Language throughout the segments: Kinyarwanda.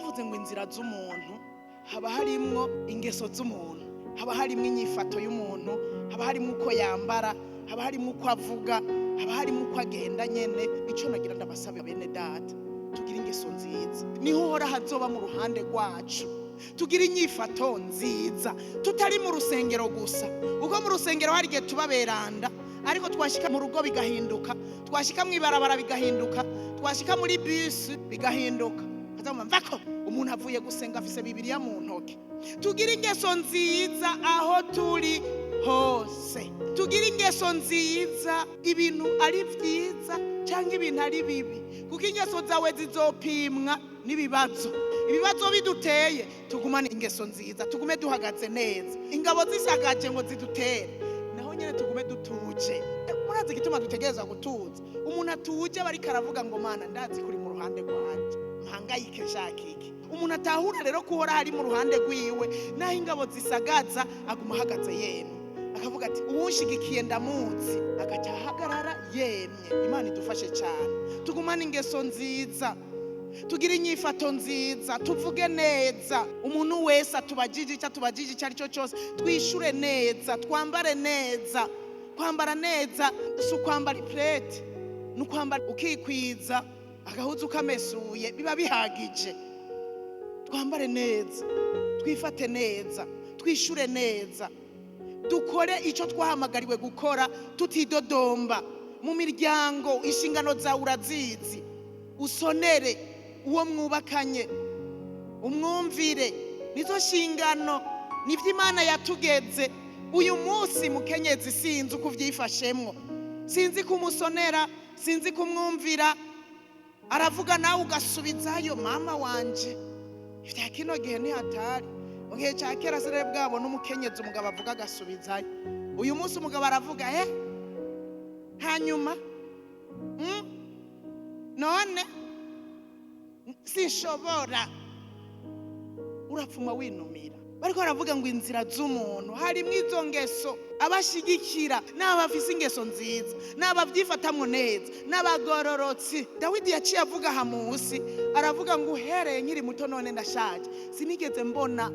bavuze ngo inzira z'umuntu haba harimwo ingeso z'umuntu, haba harimwo inyifato y'umuntu, haba harimwo uko yambara, haba harimwo uko avuga, haba harimwo uko agenda nyene. Ico nagira ndabasaba bene data, tugira ingeso nziza, niho hora hazoba mu ruhande rwacu. Tugira inyifato nziza, tutari mu rusengero gusa, uko mu rusengero hari igihe tuba beranda, ariko twashika mu rugo bigahinduka, twashika mw'ibarabara bigahinduka, twashika muri bus bigahinduka. Mvako umuntu avuye gusenga afise Bibiliya mu ntoke. Tugira ingeso nziza aho turi hose, tugira ingeso nziza ibintu ari vyiza canke ibintu ari bibi, kuko ingeso zawe zizopimwa n'ibibazo. Ibibazo biduteye tugumane ingeso nziza, tugume duhagaze neza. Ingabo zisagaje ngo zidutere, naho nyene tugume dutuje. Murazi igituma dutegereza gutuza. Umuntu atuje bari karavuga ngo mana ndazi kuri mu ruhande rwanje, mpangayike nshakike. Umuntu atahura rero kuhora hari mu ruhande rwiwe, naho ingabo zisagaza aguma ahagaze yemye, akavuga ati uwunshigikiye ndamuzi, agaca ahagarara yemye. Imana idufashe cyane, tugumane ingeso nziza, tugira inyifato nziza, tuvuge neza. Umuntu wese atubajije icyo ari cyo cyose twishure neza, twambare neza. Kwambara neza si ukwambara iplete, ni ukwambara ukikwiza, agahuzu kamesuye biba bihagije. Twambare neza, twifate neza, twishure neza, dukore icyo twahamagariwe gukora tutidodomba. Mu miryango inshingano zawe urazizi, usonere uwo mwubakanye, umwumvire. Nizo nshingano, nivyo Imana yatugeze. Uyu munsi mukenyezi sinzi uko vyifashemwo, sinzi kumusonera, sinzi kumwumvira. Aravuga nawe ugasubizayo, mama wanje ivya kino gihe ni hatari. Mu gihe ca kera sire bwabo n'umukenyezi umugabo avuga agasubizayo. Uyu munsi umugabo aravuga hanyuma none sinshobora, urapfuma winumira. Bariko baravuga ngo inzira z'umuntu harimwo izo ngeso. Abashigikira n'abafise ingeso nziza, n'abavyifatamwo neza, n'abagororotsi. Dawidi yaciye avuga aha munsi, aravuga ngo uhereye nkiri muto none ndashaje, sinigeze mbona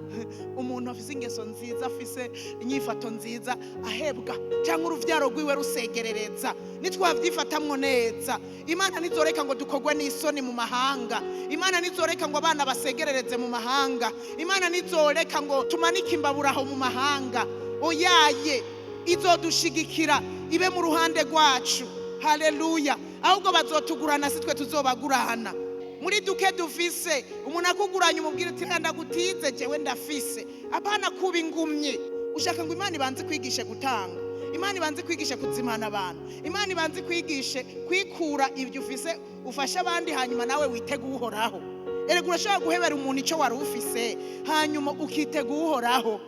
umuntu afise ingeso nziza, afise inyifato nziza ahebwa cyangwa uruvyaro rwiwe rusegerereza. Nitwavyifatamwo neza, Imana nizoreka ngo dukogwe n'isoni mu mahanga. Imana nizoreka ngo abana basegerereze mu mahanga. Imana nizoreka ngo tumanike imbaburaho mu mahanga. Oyaye, izodushigikira, ibe mu ruhande rwacu. Haleluya. Ahubwo bazotugurana, sitwe tuzobagurana. Muri duke dufise, umuntu akuguranye umubwire ati ndagutize jewe ndafise. Apana kuba ingumye. Ushaka ngo Imana ibanze kwigishe gutanga, Imana ibanze kwigishe kuzimana abantu, Imana ibanze kwigishe kwikura ibyo ufise ufasha abandi, hanyuma nawe witega uhoraho. Erega urashobora guhebera umuntu icyo wari ufise, hanyuma ukitega uhoraho.